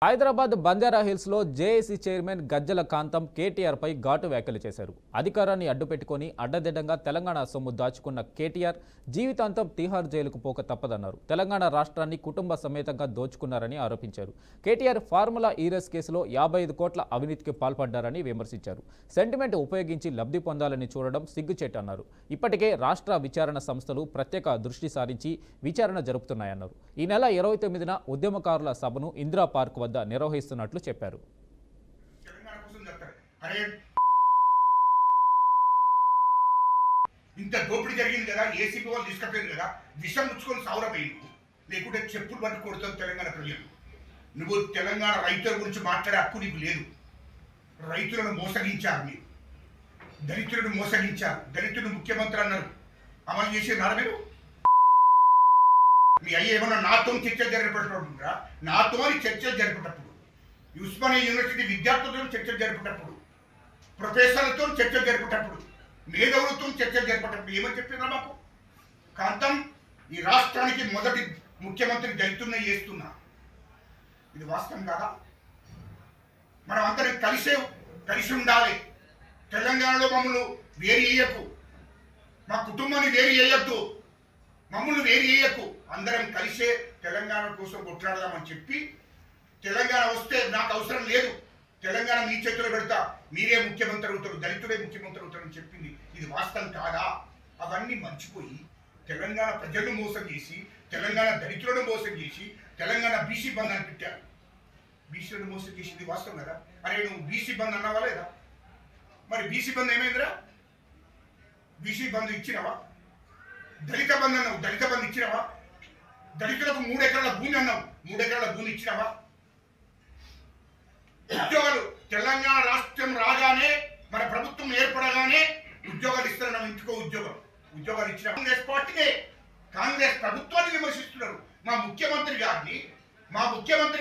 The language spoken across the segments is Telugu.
హైదరాబాద్ బంజారా హిల్స్ లో జేఏసీ చైర్మన్ గజ్జల కాంతం కేటీఆర్ పై ఘాటు వ్యాఖ్యలు చేశారు. అధికారాన్ని అడ్డుపెట్టుకొని అడ్డదిడ్డంగా తెలంగాణ సొమ్ము దాచుకున్న కేటీఆర్ జీవితాంతం తిహార్ జైలుకు పోక తప్పదన్నారు. తెలంగాణ రాష్ట్రాన్ని కుటుంబ సమేతంగా దోచుకున్నారని ఆరోపించారు. కేటీఆర్ ఫార్ములా ఈరెస్ కేసులో 55 కోట్ల అవినీతికి పాల్పడ్డారని విమర్శించారు. సెంటిమెంట్ ఉపయోగించి లబ్ధి పొందాలని చూడడం సిగ్గుచేటన్నారు. ఇప్పటికే రాష్ట్ర విచారణ సంస్థలు ప్రత్యేక దృష్టి సారించి విచారణ జరుపుతున్నాయన్నారు. ఈ నెల 29న ఉద్యమకారుల సభను ఇందిరా పార్క్ వద్ద నిర్వహిస్తున్నట్లు చెప్పారు. ఇంత దోపిడీ జరిగింది కదా, ఏసీపీ వాళ్ళు తీసుకపోయింది కదా, విషం ముచ్చుకొని సావురపోయింది, లేకుంటే చెప్పులు పట్టు కొడుతుంది తెలంగాణ ప్రజలు. నువ్వు తెలంగాణ రైతుల గురించి మాట్లాడే హక్కు నీకు లేదు. రైతులను మోసగించారు, మీరు దళితులను మోసగించారు. దళితులు ముఖ్యమంత్రి అన్నారు, అమలు చేసేదారా మీరు? మీ అయ్య ఏమన్నా నాతో చర్చలు జరిపేటప్పుడు, నాతో చర్చలు జరిపేటప్పుడు, ఉస్మానియా యూనివర్సిటీ విద్యార్థులతో చర్చలు జరిపేటప్పుడు, ప్రొఫెసర్లతో చర్చలు జరిపేటప్పుడు, మేధావులతో చర్చలు జరిపేటప్పుడు ఏమని చెప్పినా మాకు? కాంతం, ఈ రాష్ట్రానికి మొదటి ముఖ్యమంత్రి దళితున్న చేస్తున్నా, ఇది వాస్తవం కాదా? మనం అందరం కలిసి ఉండాలి. తెలంగాణలో మమ్మల్ని వేరు చేయకు, మా కుటుంబాన్ని వేరు చేయొద్దు, మమ్మల్ని వేరు చేయకు, అందరం కలిసే తెలంగాణ కోసం కొట్లాడదామని చెప్పి, తెలంగాణ వస్తే నాకు అవసరం లేదు, తెలంగాణ మీ చేతిలో పెడతా, మీరే ముఖ్యమంత్రి అవుతారు, దళితుడే ముఖ్యమంత్రి అవుతారని చెప్పింది. ఇది వాస్తవం కాదా? అవన్నీ మర్చిపోయి తెలంగాణ ప్రజలను మోసం చేసి, తెలంగాణ దళితులను మోసం చేసి, తెలంగాణ బీసీ బంద్ అని పెట్టారు. బీసీలను మోసం చేసింది వాస్తవం కదా? అరే నువ్వు బీసీ బంద్ అన్నావా లేదా? మరి బీసీ బంద్ ఏమైందిరా? బీసీ బంద్ ఇచ్చినవా? దళిత బంద్ అన్నావు, దళిత బంద్ ఇచ్చినవా? దళితులకు 3 ఎకరాల భూమి అన్నావు, 3 ఎకరాల భూమి ఇచ్చినవా? ఉద్యోగాలు తెలంగాణ రాష్ట్రం రాగానే, మన ప్రభుత్వం ఏర్పడగానే ఉద్యోగాలు ఇస్తున్నాం, ఇంటికో ఉద్యోగాలు ఇచ్చిన కాంగ్రెస్ పార్టీకే, కాంగ్రెస్ ప్రభుత్వాన్ని విమర్శిస్తున్నారు. మా ముఖ్యమంత్రి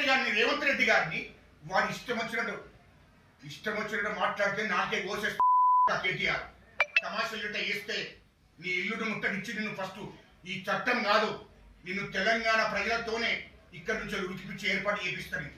గారిని రేవంత్ రెడ్డి గారిని వాడు ఇష్టం వచ్చినట్టు మాట్లాడితే నాకే కోసేస్తా కేటీఆర్. తమాషా వేస్తే నీ ఇల్లును ముట్టడిచ్చి నిన్ను ఫస్ట్ ఈ చట్టం కాదు, నిన్ను తెలంగాణ ప్రజలతోనే ఇక్కడి నుంచి ఉరికిపిచ్చి ఏర్పాటు చేపిస్తారు.